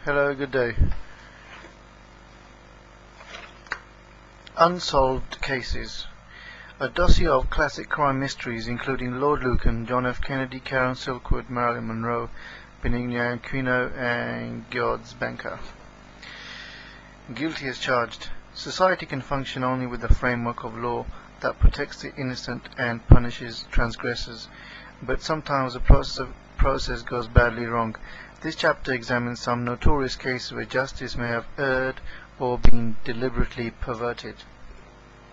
Hello, good day. Unsolved Cases. A dossier of classic crime mysteries including Lord Lucan, John F. Kennedy, Karen Silkwood, Marilyn Monroe, Benigno Aquino, and George Banker. Guilty as charged. Society can function only with the framework of law that protects the innocent and punishes transgressors, but sometimes the process goes badly wrong. This chapter examines some notorious cases where justice may have erred or been deliberately perverted.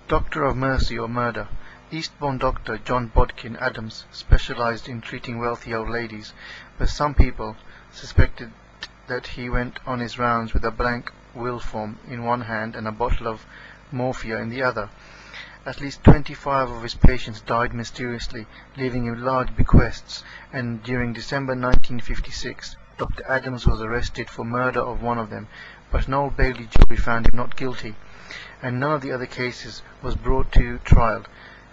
Doctor of Mercy or Murder. Eastbourne doctor John Bodkin Adams specialized in treating wealthy old ladies, but some people suspected that he went on his rounds with a blank will form in one hand and a bottle of morphia in the other. At least 25 of his patients died mysteriously, leaving him large bequests, and during December 1956, Dr. Adams was arrested for murder of one of them, but an Old Bailey jury found him not guilty, and none of the other cases was brought to trial.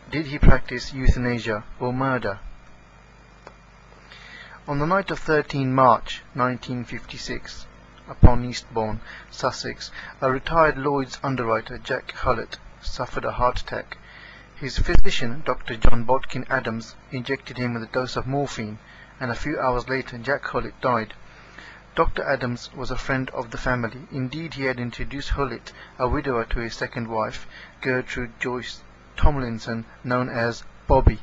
Did he practice euthanasia or murder? On the night of 13 March 1956, upon Eastbourne, Sussex, a retired Lloyd's underwriter, Jack Hullett, suffered a heart attack. His physician, Dr. John Bodkin Adams, injected him with a dose of morphine, and a few hours later Jack Hullett died. Dr. Adams was a friend of the family. Indeed, he had introduced Hullett, a widower, to his second wife, Gertrude Joyce Tomlinson, known as Bobby.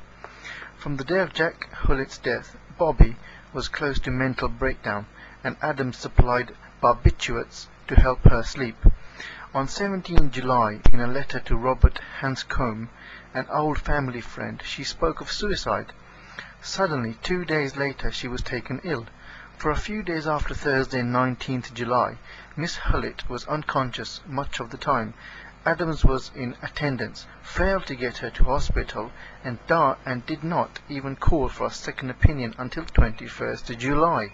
From the day of Jack Hullett's death, Bobby was close to mental breakdown, and Adams supplied barbiturates to help her sleep. On 17 July, in a letter to Robert Hanscombe, an old family friend, she spoke of suicide. Suddenly, 2 days later, she was taken ill. For a few days after Thursday, 19th July, Miss Hullett was unconscious much of the time. Adams was in attendance, failed to get her to hospital, and did not even call for a second opinion until 21st July.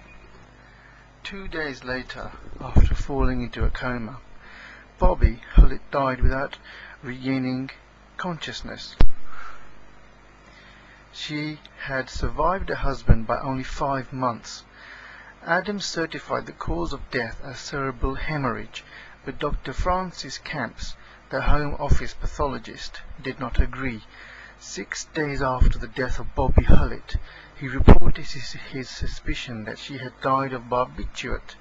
2 days later, after falling into a coma, Bobby Hullett died without regaining consciousness. She had survived her husband by only 5 months. Adams certified the cause of death as cerebral hemorrhage, but Dr. Francis Camps, the Home Office pathologist, did not agree. 6 days after the death of Bobby Hullett, he reported his suspicion that she had died of barbiturate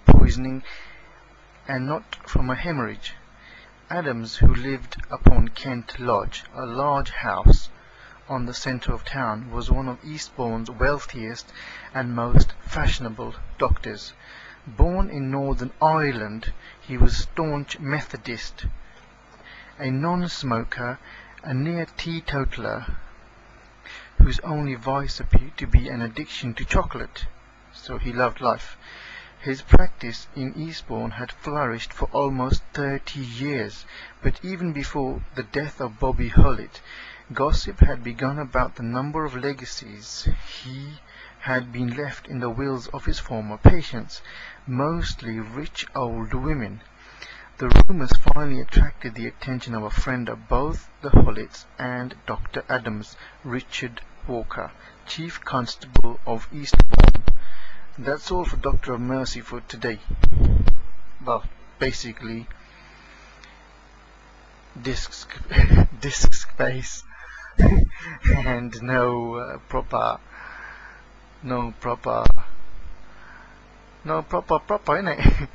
poisoning and not from a hemorrhage. Adams, who lived upon Kent Lodge, a large house on the centre of town, was one of Eastbourne's wealthiest and most fashionable doctors. Born in Northern Ireland, he was a staunch Methodist, a non-smoker, a near teetotaler, whose only vice appeared to be an addiction to chocolate, so he loved life. His practice in Eastbourne had flourished for almost 30 years, but even before the death of Bobby Hullett, gossip had begun about the number of legacies he had been left in the wills of his former patients, mostly rich old women. The rumors finally attracted the attention of a friend of both the Hullets and Dr. Adams, Richard Walker, Chief Constable of Eastbourne. That's all for Doctor of Mercy for today. Well, basically, disk space and no proper, innit?